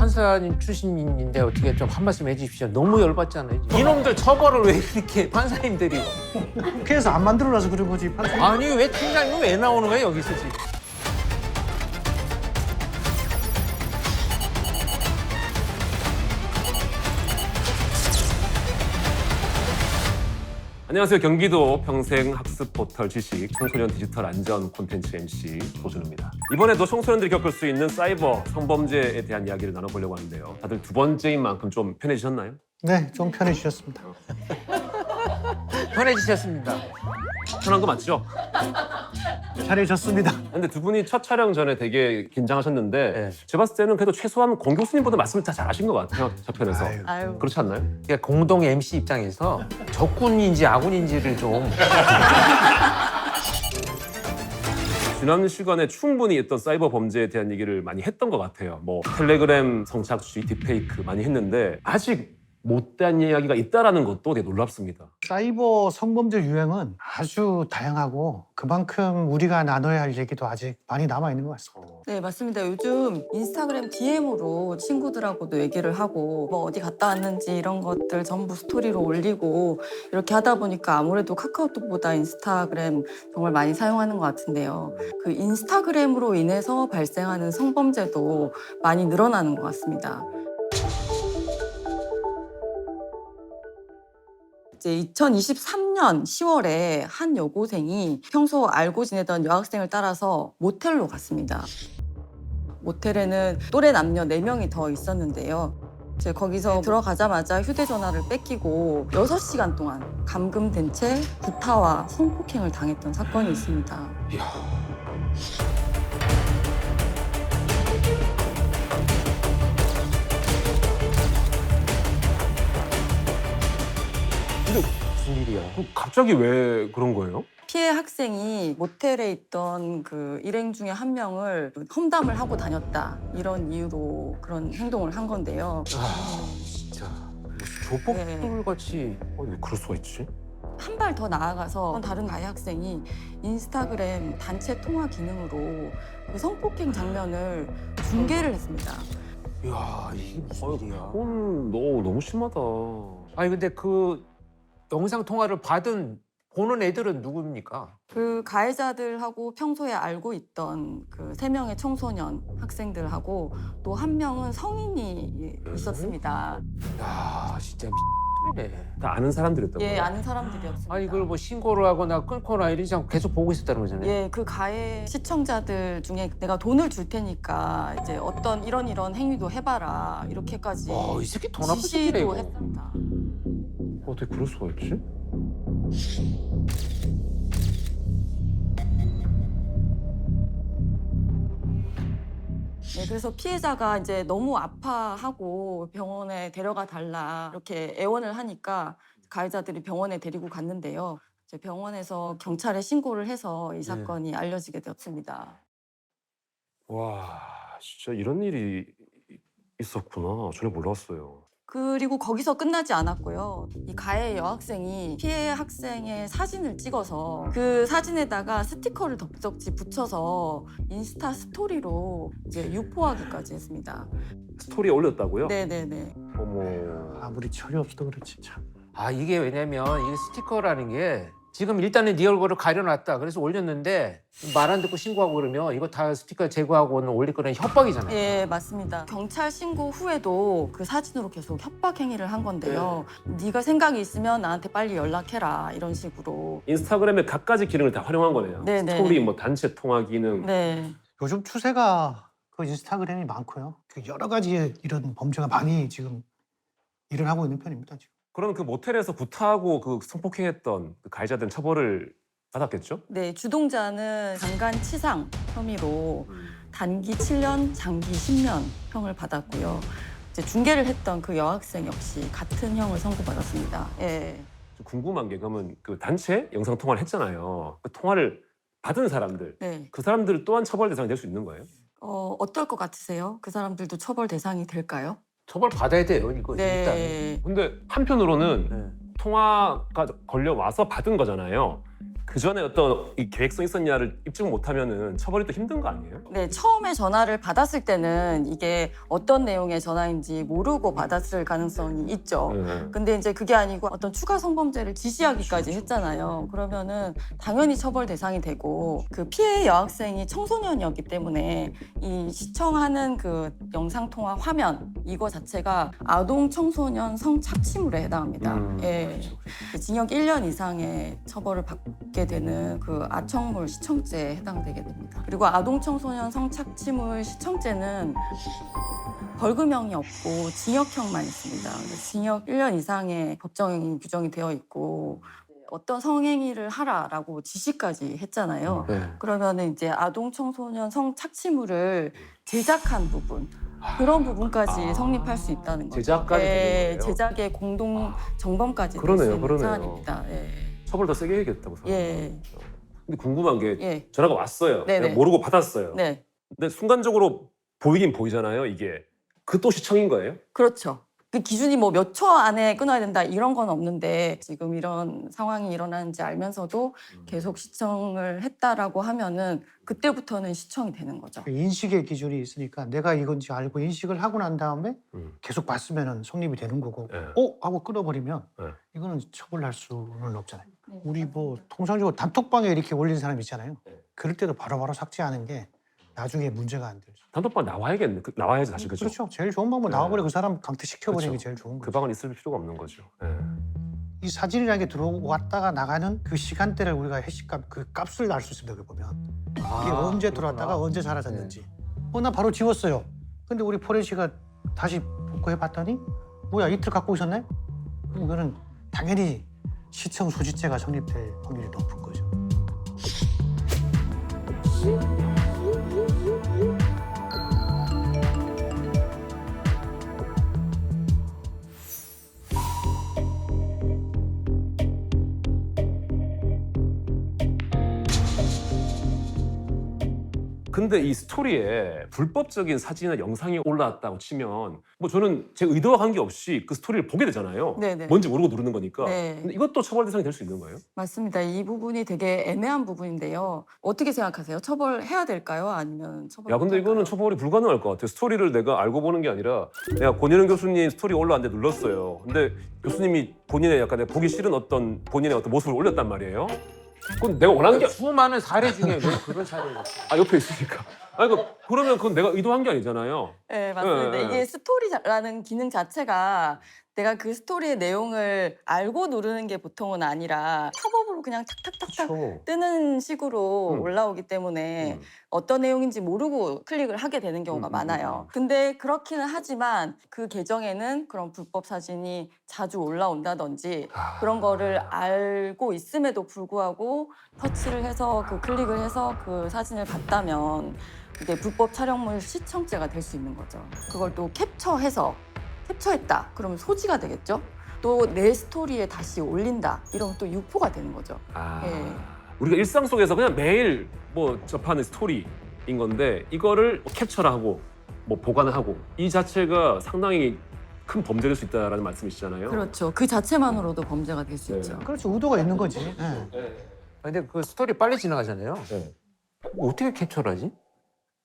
판사님 출신인데 어떻게 좀 한 말씀 해주십시오. 너무 열받잖아요. 이놈들 처벌을 왜 이렇게 판사님들이. 국회에서 안 만들어놔서 그런 거지. 판사님. 아니 왜 팀장님은 왜 나오는 거예요 여기서 지금. 안녕하세요. 경기도 평생학습 포털 지식 청소년 디지털 안전 콘텐츠 MC 조준우입니다. 이번에도 청소년들이 겪을 수 있는 사이버 성범죄에 대한 이야기를 나눠보려고 하는데요. 다들 두 번째인 만큼 좀 편해지셨나요? 네, 좀 편해지셨습니다. 편해지셨습니다. 편한 거 맞죠? 잘해졌습니다. 근데 두 분이 첫 촬영 전에 되게 긴장하셨는데 네. 제가 봤을 때는 그래도 최소한 공 교수님보다 말씀을 다 잘하신 것 같아요. 첫 편에서. 아유. 그렇지 않나요? 그러니까 공동 MC 입장에서 적군인지 아군인지를 좀. 지난 시간에 충분히 했던 사이버 범죄에 대한 얘기를 많이 했던 것 같아요. 뭐 텔레그램 성착취, 딥페이크 많이 했는데 아직 못된 이야기가 있다라는 것도 되게 놀랍습니다. 사이버 성범죄 유행은 아주 다양하고 그만큼 우리가 나눠야 할 얘기도 아직 많이 남아있는 것 같습니다. 네, 맞습니다. 요즘 인스타그램 DM으로 친구들하고도 얘기를 하고 뭐 어디 갔다 왔는지 이런 것들 전부 스토리로 올리고 이렇게 하다 보니까 아무래도 카카오톡보다 인스타그램 정말 많이 사용하는 것 같은데요. 그 인스타그램으로 인해서 발생하는 성범죄도 많이 늘어나는 것 같습니다. 이제 2023년 10월에 한 여고생이 평소 알고 지내던 여학생을 따라서 모텔로 갔습니다. 모텔에는 또래 남녀 4명이 더 있었는데요. 이제 거기서 들어가자마자 휴대전화를 뺏기고 6시간 동안 감금된 채 구타와 성폭행을 당했던 사건이 있습니다. 무슨 일이야? 갑자기 왜 그런 거예요? 피해 학생이 모텔에 있던 그 일행 중에 한 명을 험담을 하고 다녔다. 이런 이유로 그런 행동을 한 건데요. 진짜 조폭들 같이. 왜 그럴 수가 있지? 한 발 더 나아가서 다른 아이 학생이 인스타그램 단체 통화 기능으로 그 성폭행 장면을 중계를 했습니다. 이야 이게 무슨 일이야. 그건 너무 심하다. 아니 근데 그 영상 통화를 보는 애들은 누굽니까? 그 가해자들하고 평소에 알고 있던 그 3명의 청소년 학생들하고 또 한 명은 성인이 있었습니다. 야 진짜 미치네. 다 아는 사람들이었던 예, 거예요? 아는 사람들이었습니다. 아니 이걸 뭐 신고를 하거나 끊거나 이러지 않고 계속 보고 있었다는 거잖아요. 예, 그 가해 시청자들 중에 내가 돈을 줄 테니까 이제 어떤 이런 행위도 해봐라 이렇게까지 와, 이 새끼 돈 아픈 새끼네, 지시도 이거. 했습니다. 어떻게 그럴 수가 있지? 네, 그래서 피해자가 이제 너무 아파하고 병원에 데려가 달라 이렇게 애원을 하니까 가해자들이 병원에 데리고 갔는데요. 이제 병원에서 경찰에 신고를 해서 이 사건이 알려지게 되었습니다. 와, 진짜 이런 일이 있었구나. 전혀 몰랐어요. 그리고 거기서 끝나지 않았고요. 이 가해 여학생이 피해 학생의 사진을 찍어서 그 사진에다가 스티커를 덕적지 붙여서 인스타 스토리로 이제 유포하기까지 했습니다. 스토리에 올렸다고요? 네네네. 어머. 아무리 철이 없어도 그렇지 참. 아 이게 왜냐면 이 스티커라는 게 지금 일단은 네 얼굴을 가려놨다. 그래서 올렸는데 말 안 듣고 신고하고 그러면 이거 다 스티커 제거하고는 올릴 거는 협박이잖아요. 예, 맞습니다. 경찰 신고 후에도 그 사진으로 계속 협박 행위를 한 건데요. 네가 생각이 있으면 나한테 빨리 연락해라 이런 식으로. 인스타그램의 갖가지 기능을 다 활용한 거네요. 네네. 스토리, 뭐 단체 통화 기능. 네. 요즘 추세가 그 인스타그램이 많고요. 그 여러 가지 이런 범죄가 많이 지금 일어나고 있는 편입니다. 지금. 그럼 그 모텔에서 구타하고 그 성폭행했던 그 가해자들은 처벌을 받았겠죠? 네, 주동자는 강간치상 혐의로 단기 7년, 장기 10년 형을 받았고요. 이제 중계를 했던 그 여학생 역시 같은 형을 선고받았습니다. 예. 좀 궁금한 게 그러면 그 단체 영상 통화를 했잖아요. 그 통화를 받은 사람들, 네. 그 사람들 또한 처벌 대상이 될 수 있는 거예요? 어떨 것 같으세요? 그 사람들도 처벌 대상이 될까요? 처벌 받아야 돼요 이거 일단. 네. 근데 한편으로는 네. 통화가 걸려와서 받은 거잖아요. 그 전에 어떤 이 계획성 있었냐를 입증 못하면은 처벌이 또 힘든 거 아니에요? 네, 처음에 전화를 받았을 때는 이게 어떤 내용의 전화인지 모르고 받았을 가능성이 있죠. 근데 이제 그게 아니고 어떤 추가 성범죄를 지시하기까지 했잖아요. 그러면은 당연히 처벌 대상이 되고 그 피해 여학생이 청소년이었기 때문에 이 시청하는 그 영상통화 화면 이거 자체가 아동 청소년 성착취물에 해당합니다. 예. 징역 1년 이상의 처벌을 받게 되는 그 아청물 시청죄에 해당되게 됩니다. 그리고 아동 청소년 성착취물 시청죄는 벌금형이 없고 징역형만 있습니다. 징역 1년 이상의 법정이 규정이 되어 있고 어떤 성행위를 하라라고 지시까지 했잖아요. 네. 그러면은 이제 아동 청소년 성착취물을 제작한 부분 그런 부분까지 성립할 수 있다는 거죠. 제작까지 되는 거예요? 제작의 공동 정범까지 될 수 그러네요, 있는 그러네요. 사안입니다. 예. 처벌 더 세게 해야겠다고 생각해요. 예. 근데 궁금한 게 예. 전화가 왔어요. 네네. 내가 모르고 받았어요. 네. 근데 순간적으로 보이긴 보이잖아요. 이게 그 또 시청인 거예요? 그렇죠. 그 기준이 뭐 몇 초 안에 끊어야 된다 이런 건 없는데 지금 이런 상황이 일어나는지 알면서도 계속 시청을 했다라고 하면은 그때부터는 시청이 되는 거죠. 인식의 기준이 있으니까 내가 이건지 알고 인식을 하고 난 다음에 계속 봤으면 성립이 되는 거고 네. 하고 끊어버리면 네. 이거는 처벌할 수는 없잖아요. 네. 우리 뭐 통상적으로 단톡방에 이렇게 올린 사람 있잖아요. 네. 그럴 때도 바로바로 삭제하는 게 나중에 문제가 안 되죠. 단톡방 나와야겠네. 나와야지 사실 그죠? 그렇죠. 제일 좋은 방법 네. 나와버려 그 사람 강퇴시켜버리는 그렇죠. 게 제일 좋은 그 거죠. 방은 있을 필요가 없는 거죠. 네. 이 사진이라는 게 들어왔다가 나가는 그 시간대를 우리가 해시값 그 값을 알 수 있습니다. 여기 보면 이게 언제 들어왔다가 언제 사라졌는지. 나 바로 지웠어요. 근데 우리 포렌시가 다시 복구해 봤더니 뭐야 이틀 갖고 있었네? 그럼 이거는 당연히 시청 소지죄가 성립될 확률이 높은 거죠. 근데 이 스토리에 불법적인 사진이나 영상이 올라왔다고 치면 뭐 저는 제 의도와 관계없이 그 스토리를 보게 되잖아요. 네네. 뭔지 모르고 누르는 거니까. 네. 근데 이것도 처벌 대상이 될 수 있는 거예요? 맞습니다. 이 부분이 되게 애매한 부분인데요. 어떻게 생각하세요? 처벌해야 될까요? 아니면 처벌? 야, 근데 이거는 처벌이 불가능할 것 같아요. 스토리를 내가 알고 보는 게 아니라 내가 권현웅 교수님 스토리 올라왔는데 눌렀어요. 근데 교수님이 본인의 약간 내가 보기 싫은 어떤 본인의 어떤 모습을 올렸단 말이에요. 그건 내가 원하는 게 수많은 사례 중에 왜 그런 사례를 옆에 있으니까. 그러면 그건 내가 의도한 게 아니잖아요. 네, 맞습니다. 네, 네. 이게 스토리라는 기능 자체가 내가 그 스토리의 내용을 알고 누르는 게 보통은 아니라 팝업으로 그냥 탁탁탁탁 그렇죠. 뜨는 식으로 음. 올라오기 때문에 음. 어떤 내용인지 모르고 클릭을 하게 되는 경우가 많아요. 근데 그렇기는 하지만 그 계정에는 그런 불법 사진이 자주 올라온다든지 그런 거를 알고 있음에도 불구하고 터치를 해서 그 클릭을 해서 그 사진을 봤다면 이게 불법 촬영물 시청죄가 될 수 있는 거죠. 그걸 또 캡처했다. 그러면 소지가 되겠죠. 또 내 스토리에 다시 올린다. 이러면 또 유포가 되는 거죠. 예. 우리가 일상 속에서 그냥 매일 뭐 접하는 스토리인 건데 이거를 캡처를 하고 뭐 보관을 하고 이 자체가 상당히 큰 범죄될 수 있다라는 말씀이시잖아요. 그렇죠. 그 자체만으로도 범죄가 될 수 네. 있죠. 그렇죠. 의도가 있는 거지. 예. 근데 그 스토리 빨리 지나가잖아요. 네. 어떻게 캡처를 하지?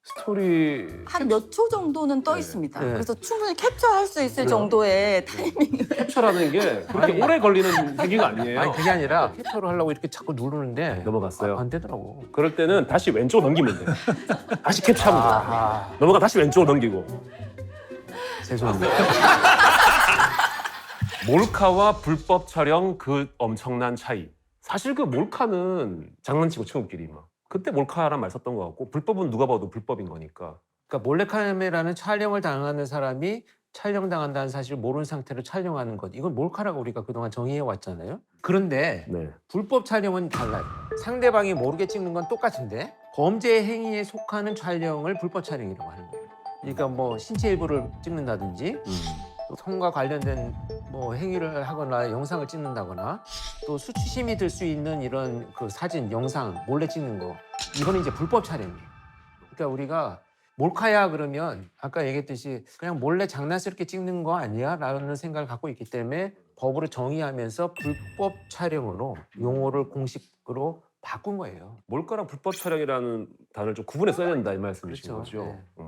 스토리 한 몇 초 정도는 떠 네. 있습니다. 네. 그래서 충분히 캡처할 수 있을 정도의 타이밍을. 캡처라는 게 그렇게 오래 걸리는 행위가 아니에요. 아니 그게 아니라 캡처를 하려고 이렇게 자꾸 누르는데 넘어갔어요. 안 되더라고. 그럴 때는 다시 왼쪽으로 넘기면 돼요. 다시 캡처하면 돼요. 아하, 넘어가 다시 왼쪽으로 넘기고. 죄송합니다. 몰카와 불법 촬영 그 엄청난 차이. 사실 그 몰카는 장난치고 친구끼리 막 그때 몰카란 말 썼던 것 같고 불법은 누가 봐도 불법인 거니까. 그러니까 몰래카메라는 촬영을 당하는 사람이 촬영당한다는 사실을 모르는 상태로 촬영하는 것. 이건 몰카라고 우리가 그동안 정의해 왔잖아요. 그런데 네. 불법 촬영은 달라요. 상대방이 모르게 찍는 건 똑같은데 범죄 행위에 속하는 촬영을 불법 촬영이라고 하는 거예요. 그러니까 뭐 신체 일부를 찍는다든지 또 성과 관련된 뭐 행위를 하거나 영상을 찍는다거나 또 수치심이 들 수 있는 이런 그 사진, 영상 몰래 찍는 거 이거는 이제 불법 촬영이에요. 그러니까 우리가 몰카야 그러면 아까 얘기했듯이 그냥 몰래 장난스럽게 찍는 거 아니야? 라는 생각을 갖고 있기 때문에 법으로 정의하면서 불법 촬영으로 용어를 공식으로 바꾼 거예요. 몰카랑 불법 촬영이라는 단어를 좀 구분해 써야 된다 이 말씀이신 그렇죠. 거죠. 네.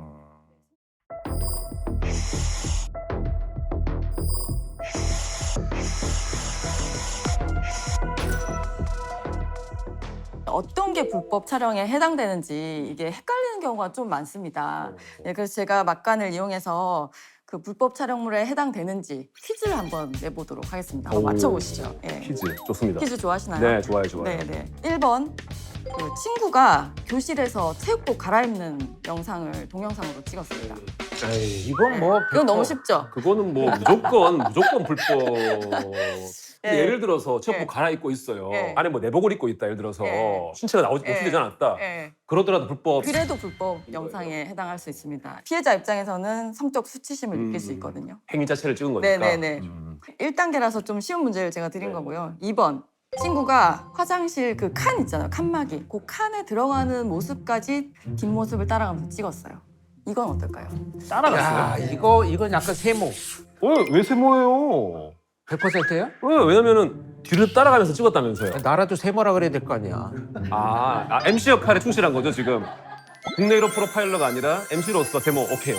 어떤 게 불법 촬영에 해당되는지 이게 헷갈리는 경우가 좀 많습니다. 네, 그래서 제가 막간을 이용해서 그 불법 촬영물에 해당되는지 퀴즈를 한번 내보도록 하겠습니다. 한번 오, 맞춰보시죠. 예. 퀴즈 좋습니다. 퀴즈 좋아하시나요? 네, 좋아요, 좋아요. 네. 1번. 그 친구가 교실에서 체육복 갈아입는 영상을 동영상으로 찍었습니다. 에이, 이건 뭐 이건 너무 100%. 쉽죠? 그거는 뭐 무조건 불법. 근데 예. 예를 들어서 체육복 예. 갈아입고 있어요. 예. 안에 뭐 내복을 입고 있다. 예를 들어서 예. 신체가 노출되지 않았다. 예. 그러더라도 불법. 그래도 불법 영상에 해당할 수 있습니다. 피해자 입장에서는 성적 수치심을 느낄 수 있거든요. 행위 자체를 찍은 거니까. 네네네. 1단계라서 좀 쉬운 문제를 제가 드린 네. 거고요. 2번. 친구가 화장실 그 칸 있잖아요. 칸막이. 그 칸에 들어가는 모습까지 뒷모습을 따라가면서 찍었어요. 이건 어떨까요? 따라갔어요. 야, 이건 약간 세모. 왜 세모예요? 100%예요? 왜냐면은 뒤를 따라가면서 찍었다면서요. 나라도 세모라 그래야 될 거 아니야. MC 역할에 충실한 거죠 지금. 국내 1호 프로파일러가 아니라 MC로서 세모. 오케이.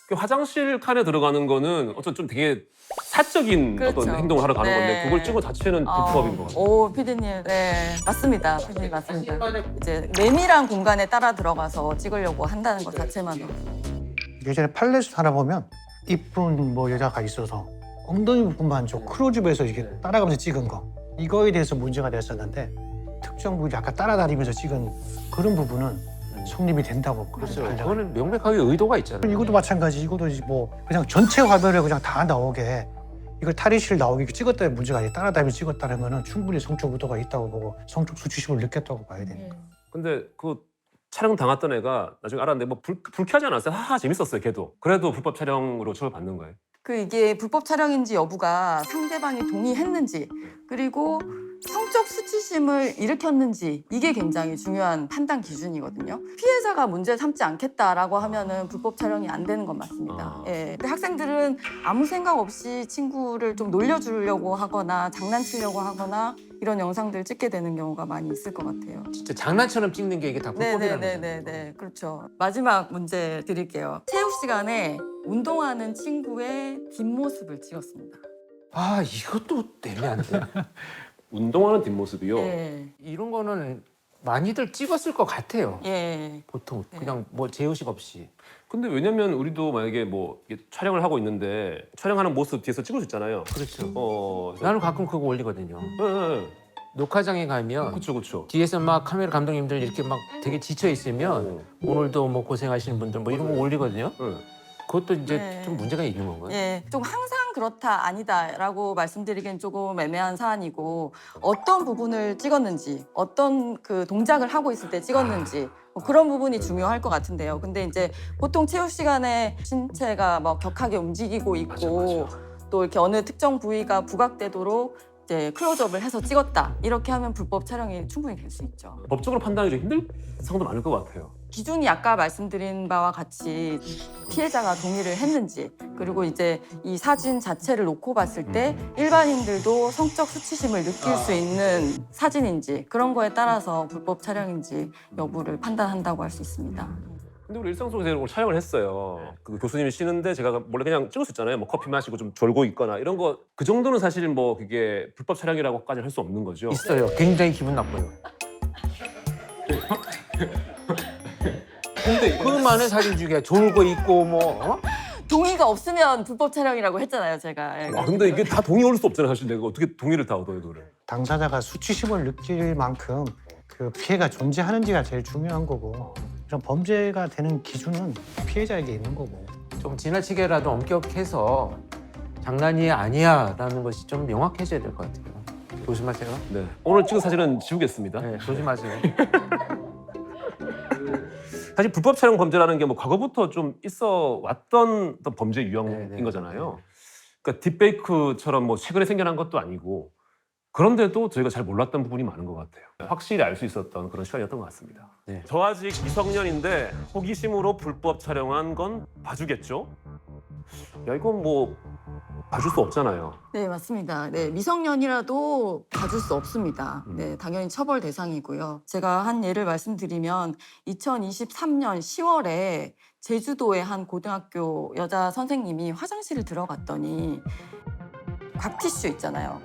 그 화장실 칸에 들어가는 거는 어떤 좀 되게 사적인 그렇죠. 어떤 행동을 하러 가는 네. 건데 그걸 찍은 것 자체는 불법인 것 같아요. 오, 피디님. 네, 맞습니다. 피디님 맞습니다. 이제 내밀한 공간에 따라 들어가서 찍으려고 한다는 것 자체만으로. 예전에 팔레스 하나 보면 이쁜 뭐 여자가 있어서 엉덩이 부분만 좀 클로즈업해서 이렇게 따라가면서 찍은 거 이거에 대해서 문제가 됐었는데 특정 부위 약간 따라다니면서 찍은 그런 부분은 성립이 된다고 그렇죠. 판단을. 그거는 명백하게 의도가 있잖아요. 이것도 마찬가지. 이것도 뭐 그냥 전체 화면을 그냥 다 나오게 이걸 탈의실 나오게 찍었다는 문제가 아니라 따라다니면서 찍었다는 거는 충분히 성적 의도가 있다고 보고 성적 수치심을 느꼈다고 봐야 되니까. 근데 그 촬영 당했던 애가 나중에 알았는데 뭐 불쾌하지 않았어요? 하하 재밌었어요 걔도. 그래도 불법 촬영으로 처벌받는 거예요. 이게 불법 촬영인지 여부가 상대방이 동의했는지 그리고 성적 수치심을 일으켰는지 이게 굉장히 중요한 판단 기준이거든요. 피해자가 문제 삼지 않겠다라고 하면은 불법 촬영이 안 되는 건 맞습니다. 예. 근데 학생들은 아무 생각 없이 친구를 좀 놀려주려고 하거나 장난치려고 하거나 이런 영상들 찍게 되는 경우가 많이 있을 것 같아요. 진짜 장난처럼 찍는 게 이게 다 불법이라는 거잖아요. 네네네네. 그렇죠. 마지막 문제 드릴게요. 체육 시간에 운동하는 친구의 뒷모습을 찍었습니다. 아, 이것도 애매한데. 운동하는 뒷모습이요. 예. 이런 거는 많이들 찍었을 것 같아요. 예. 보통 그냥 뭐 제의식 없이. 근데 왜냐면 우리도 만약에 뭐 이게 촬영을 하고 있는데 촬영하는 모습 뒤에서 찍을 수 있잖아요. 그렇죠. 나는 가끔 그거 올리거든요. 네. 녹화장에 가면 그렇죠. 뒤에서 막 카메라 감독님들 이렇게 막 되게 지쳐 있으면 오늘도 뭐 고생하시는 분들 뭐 이런 거 올리거든요. 그것도 이제 네. 좀 문제가 있는 건가요? 예, 좀 항상 그렇다 아니다라고 말씀드리기엔 조금 애매한 사안이고 어떤 부분을 찍었는지 어떤 그 동작을 하고 있을 때 찍었는지 뭐 그런 부분이 중요할 것 같은데요. 근데 이제 보통 체육 시간에 신체가 뭐 격하게 움직이고 있고 또 이렇게 어느 특정 부위가 부각되도록 이제 클로즈업을 해서 찍었다 이렇게 하면 불법 촬영이 충분히 될 수 있죠. 법적으로 판단하기 좀 힘들 상도 많을 것 같아요. 기준이 아까 말씀드린 바와 같이 피해자가 동의를 했는지 그리고 이제 이 사진 자체를 놓고 봤을 때 일반인들도 성적 수치심을 느낄 수 있는 사진인지 그런 거에 따라서 불법 촬영인지 여부를 판단한다고 할 수 있습니다. 근데 우리 일상 속에서 오늘 촬영을 했어요. 그 교수님이 쉬는데 제가 몰래 그냥 찍을 수 있잖아요. 뭐 커피 마시고 좀 졸고 있거나 이런 거 그 정도는 사실 뭐 그게 불법 촬영이라고까지 할 수 없는 거죠. 있어요. 굉장히 기분 나빠요. 근데 그 많은 사진 중에 졸고 있고 뭐 동의가 없으면 불법 촬영이라고 했잖아요, 제가. 예. 근데 이게 다 동의 얻을 수 없잖아요. 사실 내가 어떻게 동의를 다 얻어요, 그거를. 당사자가 수치심을 느낄 만큼 그 피해가 존재하는지가 제일 중요한 거고 이런 범죄가 되는 기준은 피해자에게 있는 거고. 좀 지나치게라도 엄격해서 장난이 아니야라는 것이 좀 명확해져야 될 것 같아요. 조심하세요. 네. 오늘 찍은 사진은 지우겠습니다. 네, 조심하세요. 사실 불법 촬영 범죄라는 게 뭐 과거부터 좀 있어 왔던 어떤 범죄 유형인 네, 네. 거잖아요. 그러니까 딥페이크처럼 뭐 최근에 생겨난 것도 아니고 그런데도 저희가 잘 몰랐던 부분이 많은 것 같아요. 확실히 알 수 있었던 그런 시간이었던 것 같습니다. 네. 저 아직 미성년인데 호기심으로 불법 촬영한 건 봐주겠죠? 야 이건 뭐 봐줄 수 없잖아요. 네, 맞습니다. 네, 미성년이라도 봐줄 수 없습니다. 네, 당연히 처벌 대상이고요. 제가 한 예를 말씀드리면 2023년 10월에 제주도의 한 고등학교 여자 선생님이 화장실을 들어갔더니 곽티슈 있잖아요.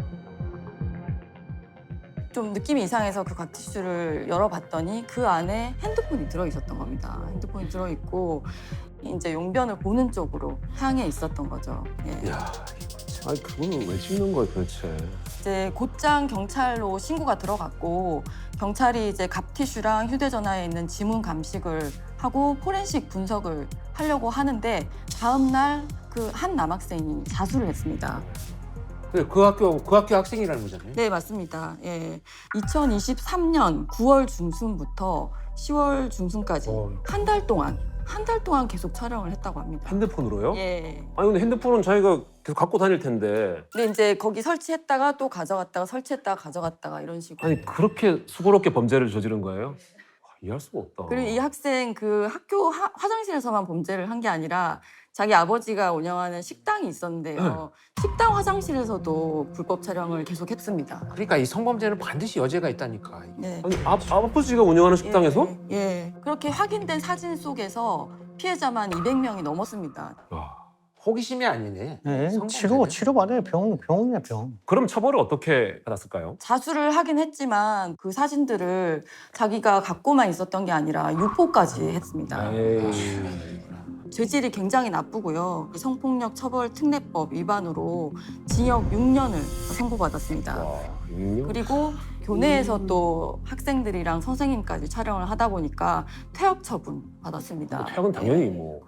좀 느낌이 이상해서 그 곽티슈를 열어봤더니 그 안에 핸드폰이 들어있었던 겁니다. 핸드폰이 들어있고 이제 용변을 보는 쪽으로 향해 있었던 거죠. 예. 야, 아니 그거는 왜 찍는 거예요 도대체? 이제 곧장 경찰로 신고가 들어갔고 경찰이 이제 갑티슈랑 휴대전화에 있는 지문 감식을 하고 포렌식 분석을 하려고 하는데 다음 날 그 한 남학생이 자수를 했습니다. 그 학교 학생이라는 거잖아요. 네, 맞습니다. 예. 2023년 9월 중순부터 10월 중순까지 한 달 동안 계속 촬영을 했다고 합니다. 핸드폰으로요? 예. 아니 근데 핸드폰은 자기가 계속 갖고 다닐 텐데. 근데 이제 거기 설치했다가 또 가져갔다가 설치했다가 가져갔다가 이런 식으로. 아니 그렇게 수고롭게 범죄를 저지른 거예요? 와, 이해할 수가 없다. 그리고 이 학생 그 학교 화장실에서만 범죄를 한 게 아니라 자기 아버지가 운영하는 식당이 있었는데요. 식당 화장실에서도 불법 촬영을 계속 했습니다. 그러니까 이 성범죄는 반드시 여죄가 있다니까. 네. 아니 아버지가 운영하는 식당에서? 예. 그렇게 확인된 사진 속에서 피해자만 200명이 넘었습니다. 와, 호기심이 아니네. 네, 성범죄는. 치료받아요. 병이야 병. 그럼 처벌을 어떻게 받았을까요? 자수를 하긴 했지만 그 사진들을 자기가 갖고만 있었던 게 아니라 유포까지 했습니다. 에이. 죄질이 굉장히 나쁘고요. 성폭력 처벌 특례법 위반으로 징역 6년을 선고받았습니다. 와, 6년? 그리고 교내에서 또 학생들이랑 선생님까지 촬영을 하다 보니까 퇴학 처분 받았습니다. 퇴학은 당연히 뭐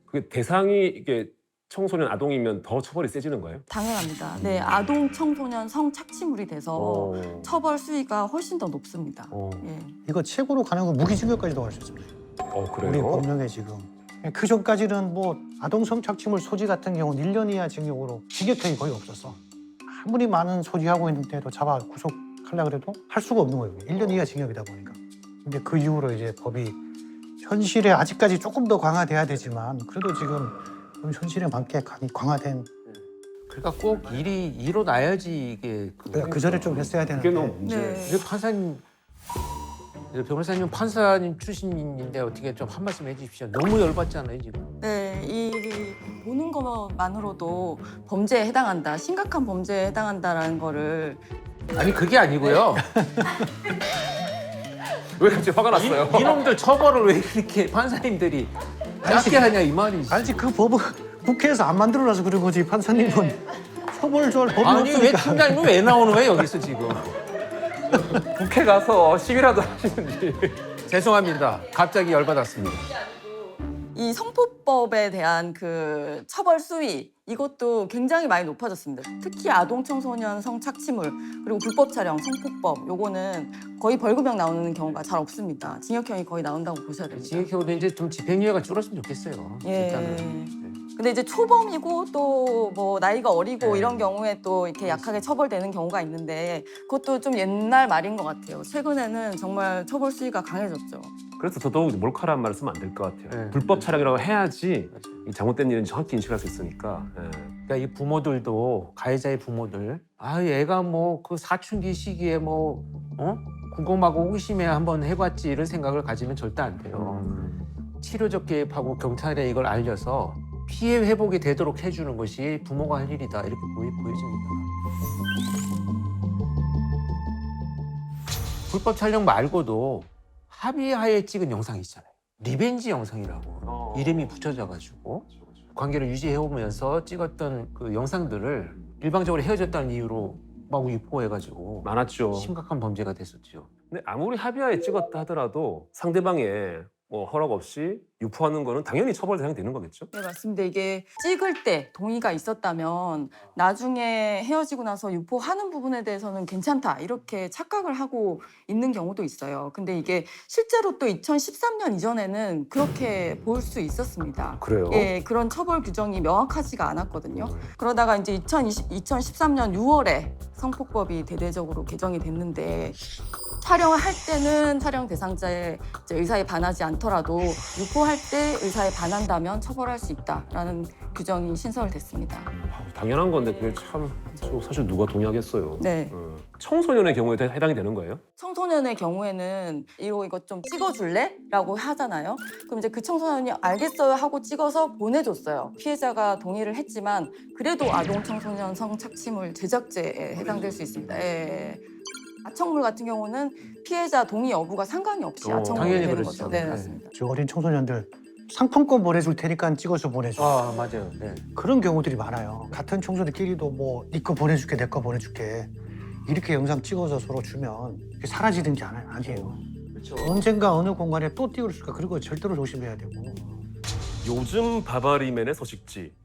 그게 대상이 이게 청소년 아동이면 더 처벌이 세지는 거예요? 당연합니다. 네, 아동 청소년 성착취물이 돼서 처벌 수위가 훨씬 더 높습니다. 예. 이거 최고로 가는 건 무기징역까지도 갈 수 있습니다. 우리 그래요? 법령에 지금. 그 전까지는 뭐 아동 성착취물 소지 같은 경우는 1년 이하 징역으로 징역형이 거의 없었어. 아무리 많은 소지하고 있는데도 잡아 구속하려 그래도 할 수가 없는 거예요. 1년 이하 징역이다 보니까. 근데 그 이후로 이제 법이 현실에 아직까지 조금 더 강화돼야 되지만 그래도 지금 현실에 맞게 강화된. 그러니까 꼭 일이 나야지 이게 그 전에 좀 했어야 그게 되는데. 너무 문제. 네. 근데 판사님, 변호사님 판사님 출신인데 어떻게 좀 한 말씀 해주십시오. 너무 열받잖아요 지금. 네, 이 보는 것만으로도 범죄에 해당한다, 심각한 범죄에 해당한다라는 거를 아니 그게 아니고요. 왜 갑자기 화가 났어요? 이놈들 처벌을 왜 이렇게 판사님들이 짧게 하냐 이 말이지. 알지 그 법은 국회에서 안 만들어놔서 그런 거지 판사님은 처벌 줄 법이 아니 왜 없으니까. 팀장님은 왜 나오는 거예요 여기서 지금? 국회 가서 시위라도 하시는지. 죄송합니다. 갑자기 열받았습니다. 이 성폭법에 대한 그 처벌 수위 이것도 굉장히 많이 높아졌습니다. 특히 아동 청소년 성착취물 그리고 불법 촬영 성폭법 요거는 거의 벌금형 나오는 경우가 잘 없습니다. 징역형이 거의 나온다고 보셔야 됩니다. 징역형도 이제 좀 집행유예가 줄었으면 좋겠어요. 예. 일단은. 근데 이제 초범이고 또 뭐 나이가 어리고 이런 경우에 또 이렇게 약하게 처벌되는 경우가 있는데 그것도 좀 옛날 말인 것 같아요. 최근에는 정말 처벌 수위가 강해졌죠. 그래서 더더욱 몰카란 말을 쓰면 안 될 것 같아요. 네. 불법 촬영이라고 해야지 이 잘못된 일은 정확히 인식할 수 있으니까. 예. 그러니까 이 부모들도 가해자의 부모들 애가 뭐 그 사춘기 시기에 뭐 궁금하고 호기심에 한번 해봤지 이런 생각을 가지면 절대 안 돼요. 치료적 개입하고 경찰에 이걸 알려서 피해 회복이 되도록 해주는 것이 부모가 할 일이다 이렇게 보여집니다. 불법 촬영 말고도 합의하에 찍은 영상이 있잖아요. 리벤지 영상이라고 이름이 붙여져가지고 관계를 유지해오면서 찍었던 그 영상들을 일방적으로 헤어졌다는 이유로 막 유포해가지고 많았죠. 심각한 범죄가 됐었죠. 근데 아무리 합의하에 찍었다 하더라도 상대방의 뭐 허락 없이 유포하는 거는 당연히 처벌 대상이 되는 거겠죠? 네, 맞습니다. 이게 찍을 때 동의가 있었다면 나중에 헤어지고 나서 유포하는 부분에 대해서는 괜찮다 이렇게 착각을 하고 있는 경우도 있어요. 근데 이게 실제로 또 2013년 이전에는 그렇게 볼 수 있었습니다. 그래요? 예, 그런 처벌 규정이 명확하지가 않았거든요. 그러다가 이제 2013년 6월에 성폭법이 대대적으로 개정이 됐는데 촬영을 할 때는 촬영 대상자의 이제 의사에 반하지 않더라도 유포할 때 의사에 반한다면 처벌할 수 있다라는 규정이 신설됐습니다. 당연한 건데 그게 참 사실 누가 동의하겠어요. 네. 청소년의 경우에도 해당이 되는 거예요? 청소년의 경우에는 이거 좀 찍어줄래? 라고 하잖아요. 그럼 이제 그 청소년이 알겠어요 하고 찍어서 보내줬어요. 피해자가 동의를 했지만 그래도 아동 청소년 성착취물 제작죄에 해당될 수 있습니다. 예. 아청물 같은 경우는 피해자 동의 여부가 상관이 없이 아청물이 당연히 되는 그렇죠. 거죠. 네, 네. 맞습니다. 저 어린 청소년들 상품권 보내줄 테니까 찍어서 보내줘. 아 맞아요. 네. 그런 경우들이 많아요. 같은 청소년끼리도 뭐 네 거 보내줄게, 내 거 보내줄게 이렇게 영상 찍어서 서로 주면 이게 사라지는 게 아니에요. 그렇죠. 언젠가 어느 공간에 또 띄울 수가 그런 거 절대로 조심해야 되고. 요즘 바바리맨의 소식지.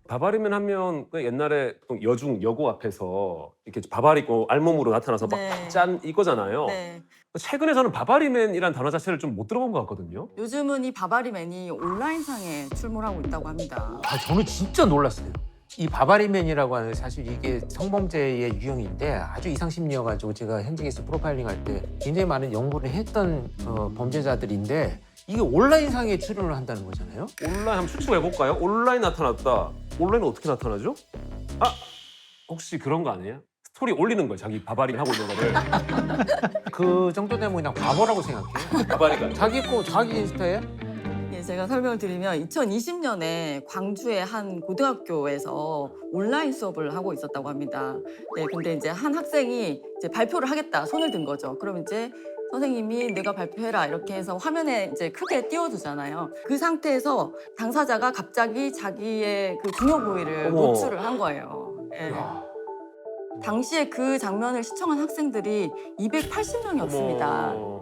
바바리맨 하면 그 옛날에 여중 여고 앞에서 이렇게 바바리 입고 알몸으로 나타나서 막 네. 짠 이거잖아요. 네. 최근에 저는 바바리맨이란 단어 자체를 좀 못 들어본 것 같거든요. 요즘은 이 바바리맨이 온라인상에 출몰 하고 있다고 합니다. 아 저는 진짜 놀랐어요. 이 바바리맨이라고 하는 사실 이게 성범죄의 유형인데 아주 이상심리여가지고 제가 현직에서 프로파일링할 때 굉장히 많은 연구를 했던 범죄자들인데 이게 온라인상에 출연을 한다는 거잖아요. 온라인 한번 추측해 볼까요? 온라인 나타났다. 온라인은 어떻게 나타나죠? 아 혹시 그런 거 아니에요? 스토리 올리는 거예요. 자기 바바리 하고 있는 거를. 그 정도 되면 그냥 바보라고 생각해요. 바바리가. 자기 인스타에 예, 제가 설명을 드리면 2020년에 광주의 한 고등학교에서 온라인 수업을 하고 있었다고 합니다. 네, 근데 이제 한 학생이 이제 발표를 하겠다 손을 든 거죠. 그럼 이제 선생님이 내가 발표해라 이렇게 해서 화면에 이제 크게 띄워주잖아요. 그 상태에서 당사자가 갑자기 자기의 그 중요 부위를 어머. 노출을 한 거예요. 예. 당시에 그 장면을 시청한 학생들이 280명이었습니다.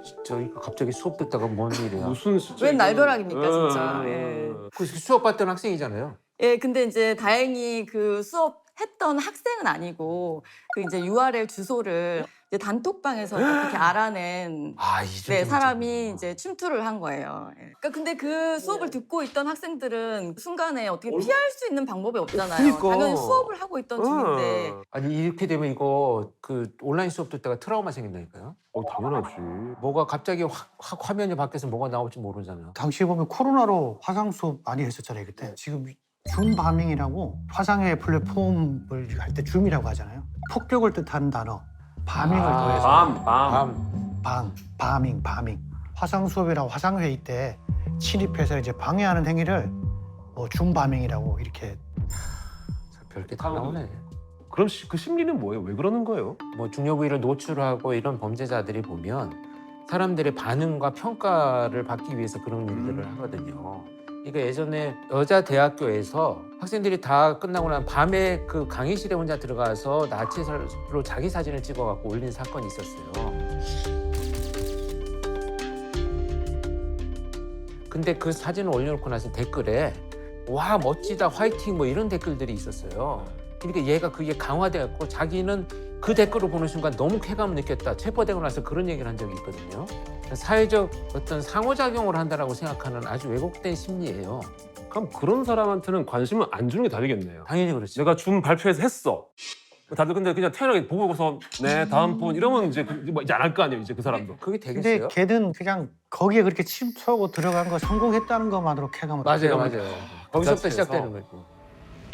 진짜 이거 갑자기 수업 듣다가 뭔 일이야. 무슨 진짜 웬 이거는- 날벼락입니까, 진짜. 예. 그 수업 받던 학생이잖아요. 예, 근데 이제 다행히 그 수업했던 학생은 아니고 그 이제 URL 주소를 이제 단톡방에서 어떻게 알아낸 아, 이 네, 정도면 사람이 좀- 이제 침투를 한 거예요. 예. 그러니까 근데 그 수업을 듣고 있던 학생들은 순간에 어떻게 피할 수 있는 방법이 없잖아요. 그러니까. 당연히 수업을 하고 있던 중인데 아니 이렇게 되면 이거 그 온라인 수업 듣다가 트라우마 생긴다니까요. 당연하지. 뭐가 갑자기 확 화면이 바뀌어서 뭐가 나올지 모르잖아요. 당시에 보면 코로나로 화상 수업 많이 했었잖아요 그때. 지금 줌 바밍이라고 화상회 플랫폼을 할 때 줌이라고 하잖아요. 폭격을 뜻하는 단어 바밍을 더해서 바밍. 화상 수업이랑 화상 회의 때 침입해서 이제 방해하는 행위를 뭐 줌 바밍이라고 이렇게. 별게 다 나오네. 그럼 그 심리는 뭐예요? 왜 그러는 거예요? 뭐 중요 부위를 노출하고 이런 범죄자들이 보면 사람들의 반응과 평가를 받기 위해서 그런 일들을 하거든요. 그러니까 예전에 여자 대학교에서 학생들이 다 끝나고 난 밤에 그 강의실에 혼자 들어가서 나치로 자기 사진을 찍어갖고 올린 사건이 있었어요. 근데 그 사진을 올려놓고 나서 댓글에 와 멋지다 화이팅 뭐 이런 댓글들이 있었어요. 그러니까 얘가 그게 강화돼갖고 자기는 그 댓글을 보는 순간 너무 쾌감을 느꼈다. 체포되고 나서 그런 얘기를 한 적이 있거든요. 사회적 어떤 상호작용을 한다라고 생각하는 아주 왜곡된 심리예요. 그럼 그런 사람한테는 관심을 안 주는 게 답이겠네요. 당연히 그렇죠. 내가 줌 발표해서 했어. 다들 근데 그냥 태연하게 보고서 네 다음 분 이러면 이제 이제 안 할 거 아니에요. 이제 그 사람도. 그게 근데 되겠어요? 걔는 그냥 거기에 그렇게 침투하고 들어간 거 성공했다는 것만으로 쾌감을. 맞아요. 거기서부터 자체에서. 시작되는 거죠.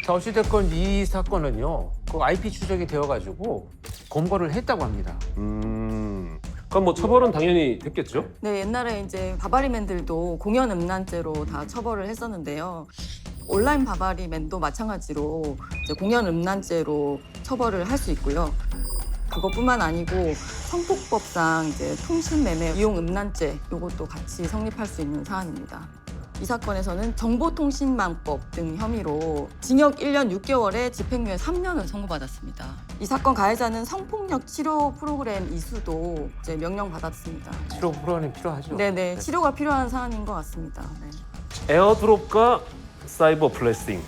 자, 어찌됐건 이 사건은요, 그 IP 추적이 되어가지고 검거를 했다고 합니다. 그럼 뭐 처벌은 당연히 됐겠죠? 네, 옛날에 이제 바바리맨들도 공연 음란죄로 다 처벌을 했었는데요. 온라인 바바리맨도 마찬가지로 이제 공연 음란죄로 처벌을 할 수 있고요. 그것뿐만 아니고 성폭법상 이제 통신매매 이용 음란죄 이것도 같이 성립할 수 있는 사안입니다. 이 사건에서는 정보통신망법 등 혐의로 징역 1년 6개월에 집행유예 3년을 선고받았습니다. 이 사건 가해자는 성폭력 치료 프로그램 이수도 이제 명령받았습니다. 치료 프로그램이 필요하죠. 네네, 치료가 필요한 사안인 것 같습니다. 네. 에어드롭과 사이버 플래싱.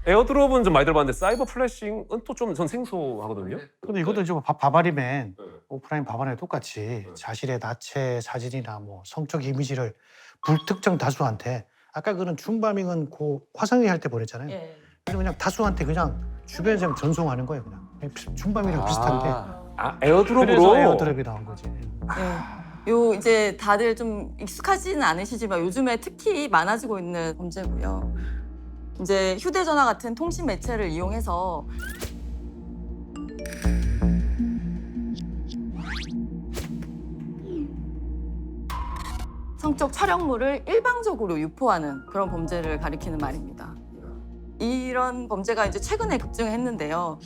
에어드롭은 좀 많이 들어봤는데 사이버 플래싱은 또 좀 전 생소하거든요. 근데 이것도 지금 바바리맨 오프라인 바바리맨 똑같이 자신의 나체 사진이나 뭐 성적 이미지를 불특정 다수한테 아까 그런 줌바밍은 그 화상회의 할 때 보냈잖아요. 예. 그래서 그냥 다수한테 그냥 주변에서 그냥 전송하는 거예요. 그냥 줌바밍이랑 비슷한데 아, 그래서 에어드롭으로. 에어드롭이 나온 거지. 네. 요 이제 다들 좀 익숙하지는 않으시지만 요즘에 특히 많아지고 있는 범죄고요. 이제 휴대전화 같은 통신 매체를 이용해서 성적 촬영물을 일방적으로 유포하는 그런 범죄를 가리키는 말입니다. 이런 범죄가 이제 최근에 급증했는데요.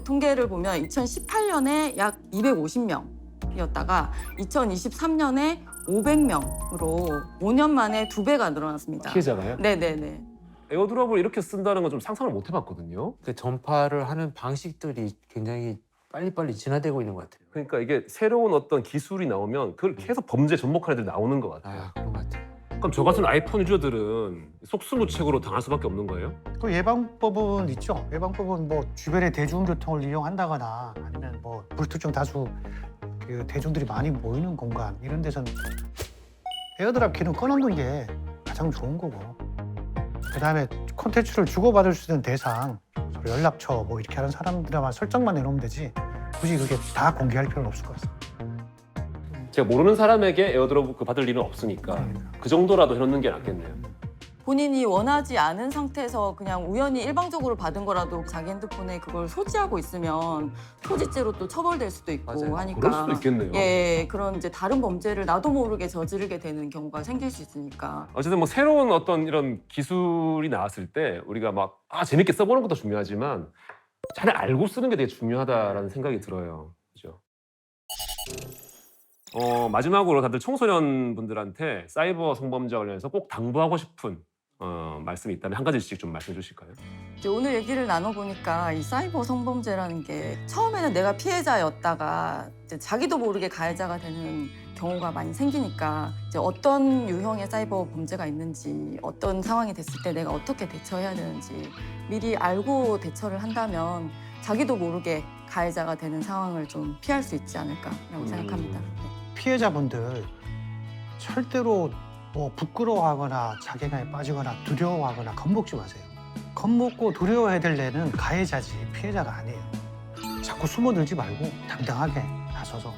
통계를 보면 2018년에 약 250명이었다가 2023년에 500명으로 5년 만에 2배가 늘어났습니다. 피해자가요? 네네네. 에어드롭을 이렇게 쓴다는 건 좀 상상을 못 해봤거든요. 그 전파를 하는 방식들이 굉장히 빨리빨리 진화되고 있는 것 같아요. 그러니까 이게 새로운 어떤 기술이 나오면 그걸 계속 범죄에 접목하는 애들이 나오는 것 같아요. 아, 그런 것 같아요. 그럼 저 같은 아이폰 유저들은 속수무책으로 당할 수밖에 없는 거예요? 그 예방법은 있죠. 예방법은 뭐 주변의 대중교통을 이용한다거나 아니면 뭐 불특정 다수 그 대중들이 많이 모이는 공간 이런 데서는 에어드랍 키는 꺼놓는 게 가장 좋은 거고. 그다음에 콘텐츠를 주고받을 수 있는 대상, 서로 연락처 뭐 이렇게 하는 사람들만 설정만 내놓으면 되지. 굳이 그게 다 공개할 필요는 없을 것 같습니다. 제가 모르는 사람에게 에어드롭 받을 일은 없으니까 그 정도라도 해놓는 게 낫겠네요. 본인이 원하지 않은 상태에서 그냥 우연히 일방적으로 받은 거라도 자기 핸드폰에 그걸 소지하고 있으면 소지죄로 또 처벌될 수도 있고 맞아요. 하니까. 그럴 수도 있겠네요. 예, 그런 이제 다른 범죄를 나도 모르게 저지르게 되는 경우가 생길 수 있으니까. 어쨌든 뭐 새로운 어떤 이런 기술이 나왔을 때 우리가 막 재밌게 써보는 것도 중요하지만 잘 알고 쓰는 게 되게 중요하다라는 생각이 들어요. 그죠? 마지막으로 다들 청소년 분들한테 사이버 성범죄와 관련해서 꼭 당부하고 싶은 말씀이 있다면 한 가지씩 좀 말씀해 주실까요? 이제 오늘 얘기를 나눠보니까 이 사이버 성범죄라는 게 처음에는 내가 피해자였다가 이제 자기도 모르게 가해자가 되는 경우가 많이 생기니까 이제 어떤 유형의 사이버 범죄가 있는지 어떤 상황이 됐을 때 내가 어떻게 대처해야 되는지 미리 알고 대처를 한다면 자기도 모르게 가해자가 되는 상황을 좀 피할 수 있지 않을까라고 생각합니다. 네. 피해자분들 절대로 뭐 부끄러워하거나 자괴감에 빠지거나 두려워하거나 겁먹지 마세요. 겁먹고 두려워해야 될 애는 가해자지 피해자가 아니에요. 자꾸 숨어들지 말고 당당하게 나서서